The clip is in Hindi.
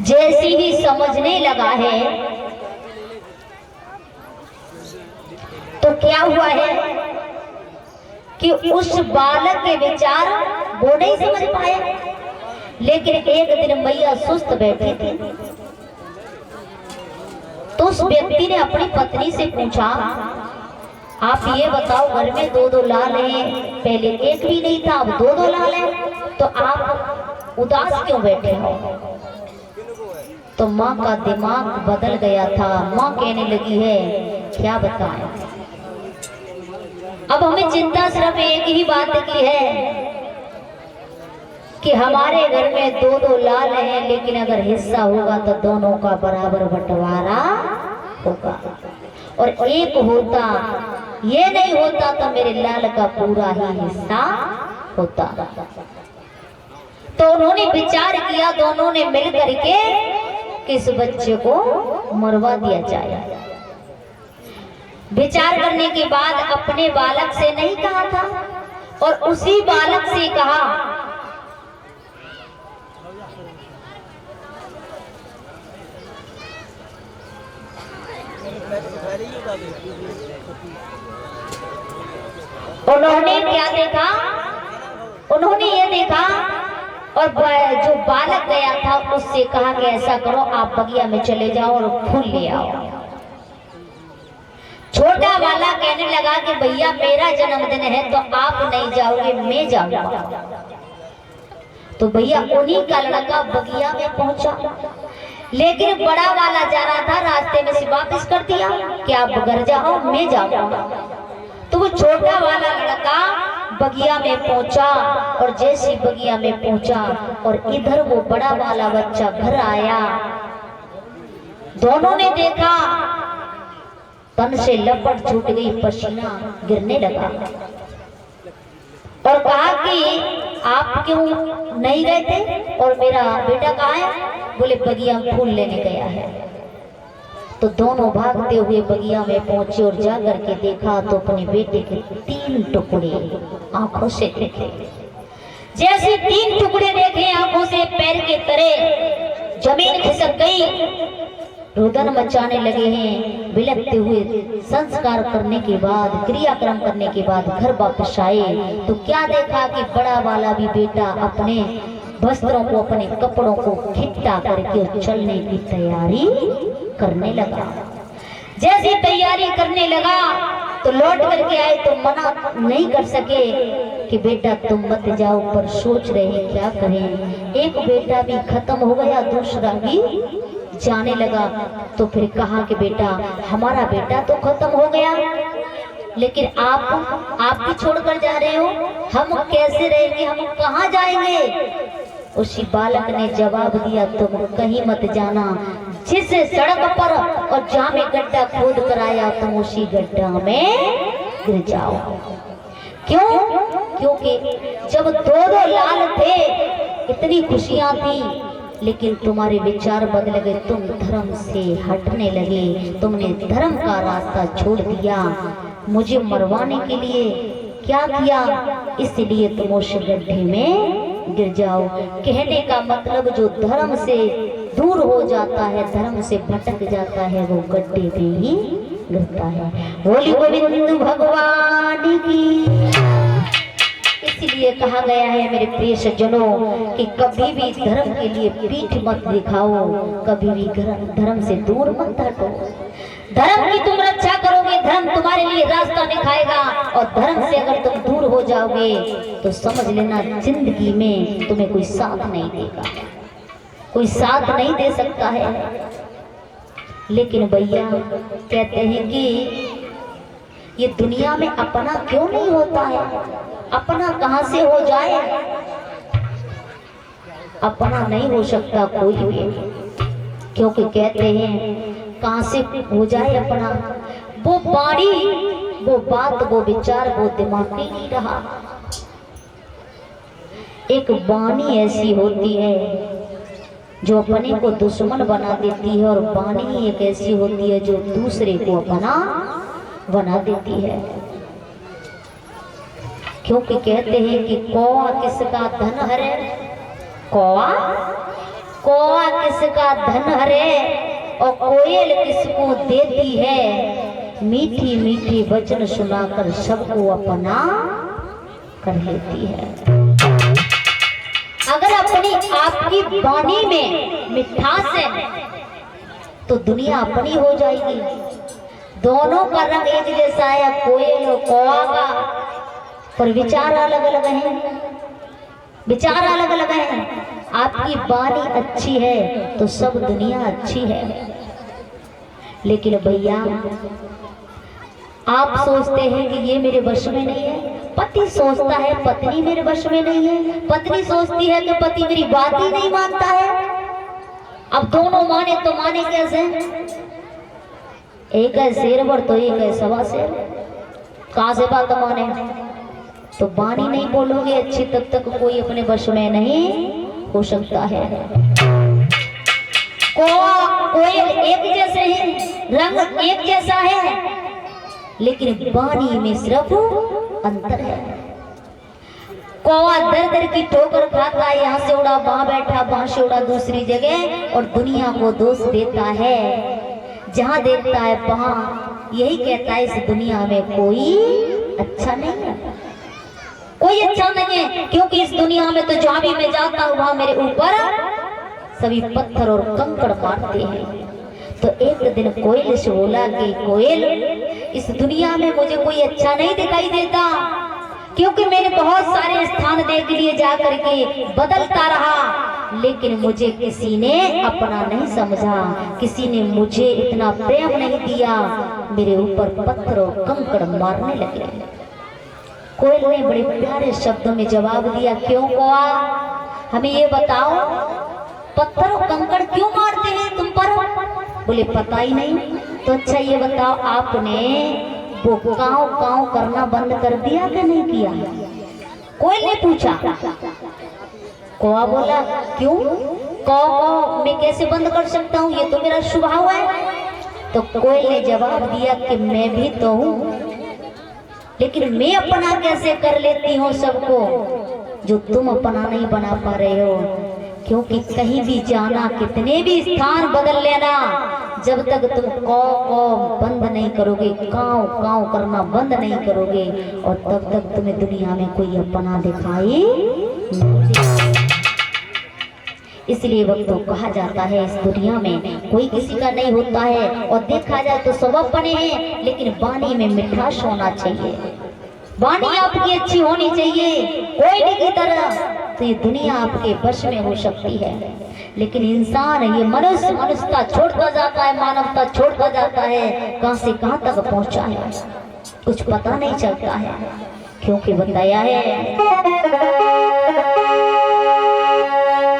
जैसे ही समझने लगा है तो क्या हुआ है कि उस बालक के विचार वो नहीं समझ पाए। लेकिन एक दिन मैया सुस्त बैठी थी तो उस व्यक्ति ने अपनी पत्नी से पूछा, आप ये बताओ घर में दो दो लाल हैं, पहले एक भी नहीं था, अब दो दो लाल हैं, तो आप उदास क्यों बैठे हो? तो माँ का दिमाग बदल गया था। माँ कहने लगी है, क्या बताएं, अब हमें चिंता सिर्फ एक ही बात की है कि हमारे घर में दो दो लाल हैं, लेकिन अगर हिस्सा होगा तो दोनों का बराबर बंटवारा होगा, और एक होता, ये नहीं होता तो मेरे लाल का पूरा ही हिस्सा होता। तो उन्होंने विचार किया, दोनों ने मिल करके किस बच्चे को मरवा दिया जाए। विचार करने के बाद अपने बालक से नहीं कहा था और उसी बालक से कहा, उन्होंने क्या देखा, उन्होंने ये देखा और जो बालक गया था उससे कहा कि ऐसा करो, आप बगिया में चले जाओ और फूल ले आओ। छोटा वाला कहने लगा कि भैया मेरा जन्मदिन है तो आप नहीं जाओगे, मैं जाऊंगा। तो भैया उन्हीं का लड़का बगिया में पहुंचा, लेकिन बड़ा वाला जा रहा था, रास्ते में से वापस कर दिया कि आप घर जाओ, मैं जाऊंगा। तो वो छोटा वाला लड़का बगिया में पहुंचा और जैसे बगिया में पहुंचा और इधर वो बड़ा वाला बच्चा घर आया, दोनों ने देखा, तन से लपट छूट गई, पसीना गिरने लगा और कहा कि आप क्यों नहीं गए थे और मेरा बेटा कहाँ है? बोले बगिया में फूल लेने गया है। तो दोनों भागते हुए बगिया में पहुंचे और जाकर के देखा तो अपने बेटे के 3 टुकड़े आंखों से देखे। जैसे 3 टुकड़े देखे आंखों से, पैर के तले जमीन खिसक गई, रुदन मचाने लगे हैं। बिलखते हुए संस्कार करने के बाद, क्रियाक्रम करने के बाद घर वापस आए तो क्या देखा कि बड़ा वाला भी बेटा अपने वस्त्रों को, अपने कपड़ों को खिट्टा करके चलने की तैयारी करने लगा। जैसे तैयारी करने लगा तो लौट करके आए तो मना नहीं कर सके कि बेटा तुम मत जाओ, पर सोच रहे क्या करें। एक बेटा भी खत्म हो गया, दूसरा भी जाने लगा। तो फिर कहा कि बेटा हमारा बेटा तो खत्म हो गया, लेकिन आप भी छोड़कर जा रहे हो, हम कैसे रहेंगे, हम कहाँ जाएंगे? उसी बालक ने जवाब दिया, तुम कहीं मत जाना, जिस सड़क पर और जहाँ में गड्ढा खोद कर आया तुम उसी गड्ढा में गिर जाओ। क्यों? क्योंकि जब दो दो लाल थे इतनी खुशियां थी, लेकिन तुम्हारे विचार बदल गए, तुम धर्म से हटने लगे, तुमने धर्म का रास्ता छोड़ दिया, मुझे मरवाने के लिए क्या किया, इसलिए तुम उस गड्ढे में गिर जाओ। कहने का मतलब जो धर्म से दूर हो जाता है, धर्म से भटक जाता है, वो गड्ढे में ही गिरता है। बोली गोविंद भगवान की। इसलिए कहा गया है मेरे प्रिय सज्जनों कि कभी भी धर्म के लिए पीठ मत दिखाओ, कभी भी धर्म से दूर मत हटो। धर्म की तुम रक्षा करोगे, धर्म तुम्हारे लिए रास्ता दिखाएगा, और धर्म से अगर तुम दूर हो जाओगे तो समझ लेना जिंदगी में तुम्हें कोई साथ नहीं देगा, कोई साथ नहीं दे सकता है। लेकिन भैया कहते हैं कि ये दुनिया में अपना क्यों नहीं होता है? अपना कहां से हो जाए? अपना नहीं हो सकता कोई भी, क्योंकि कहते हैं कहां से हो जाए अपना? वो बाणी, वो बात, वो विचार, वो दिमाग ही नहीं रहा। एक वाणी ऐसी होती है जो अपने को दुश्मन बना देती है, और वाणी एक ऐसी होती है जो दूसरे को अपना बना देती है। क्योंकि कहते हैं कि कौआ किसका धन हरे, कौआ किस जिसका धन हरे और कोयल किसको देती है, मीठी मीठी वचन सुनाकर सबको अपना कर लेती है। अगर अपनी आपकी वाणी में मिठास है तो दुनिया अपनी हो जाएगी। दोनों का रंग एक जैसा है, कोयल और कौवा का, पर विचार अलग अलग हैं, विचार अलग अलग हैं। आपकी वाणी अच्छी है तो सब दुनिया अच्छी है, लेकिन भैया आप सोचते हैं कि ये मेरे वश में नहीं है, पति सोचता है पत्नी मेरे वश में नहीं है, पत्नी सोचती है कि पति मेरी बात ही नहीं मानता है। अब दोनों माने तो माने कैसे? एक है शेर पर तो एक है सवा शेर, कहां से बात माने? तो वाणी नहीं बोलोगे अच्छी तब तक कोई अपने वश में नहीं हो सकता है। कोयल एक जैसे हैं, रंग एक जैसा है, लेकिन वाणी में सिर्फ अंतर है। कौवा दर दर की ठोकर खाता है, यहाँ से उड़ा वहां बैठा, वहां से उड़ा दूसरी जगह, और दुनिया को दोष देता है। जहां देखता है वहां यही कहता है इस दुनिया में कोई अच्छा नहीं है, कोई अच्छा नहीं है, क्योंकि इस दुनिया में तो जहां भी मैं जाता हूं वहां मेरे ऊपर सभी पत्थर और कंकड़ मारते हैं। तो एक दिन कोयल से बोला कि कोयल, इस दुनिया में मुझे कोई अच्छा नहीं दिखाई देता, क्योंकि मैंने बहुत सारे स्थान देख लिए जा करके, बदलता रहा, लेकिन मुझे किसी ने अपना नहीं समझा, किसी ने मुझे इतना प्रेम नहीं दिया, मेरे ऊपर पत्थर और कंकड़ मारने लगे। कोयल ने बड़े प्यारे शब्दों में जवाब दिया, क्यों कौवा, हमें ये बताओ, पत्थर और कंकड़ क्यों मारते हैं तुम पर? बोले पता ही नहीं। तो अच्छा ये बताओ, आपने वो काव काव करना बंद कर दिया कि नहीं किया? कोयल ने पूछा। कौवा बोला, क्यों? काव काव मैं कैसे बंद कर सकता हूँ, ये तो मेरा स्वभाव है। तो कोयल ने जवाब दिया कि मैं भी तो हूँ, लेकिन मैं अपना कैसे कर लेती हूँ सबको, जो तुम अपना नहीं बना पा रहे हो। क्योंकि कहीं भी जाना, कितने भी स्थान बदल लेना, जब तक तुम कौ बंद नहीं करोगे, काव काव करना बंद नहीं करोगे, और तब तक तुम्हें दुनिया में कोई अपना दिखाई नहीं देगा। इसलिए वक्तों कहा जाता है इस दुनिया में कोई किसी का नहीं होता है, और देखा जाए तो सब अपने हैं, लेकिन वाणी में मिठास होना चाहिए, वाणी आपकी अच्छी होनी चाहिए कोयले की तरह, तो ये दुनिया आपके वश में हो सकती है। लेकिन इंसान, ये मनुष्यता छोड़ता जाता है, मानवता छोड़ता जाता है, कहां से कहां तक पहुंचा है कुछ पता नहीं चलता है, क्योंकि बताया है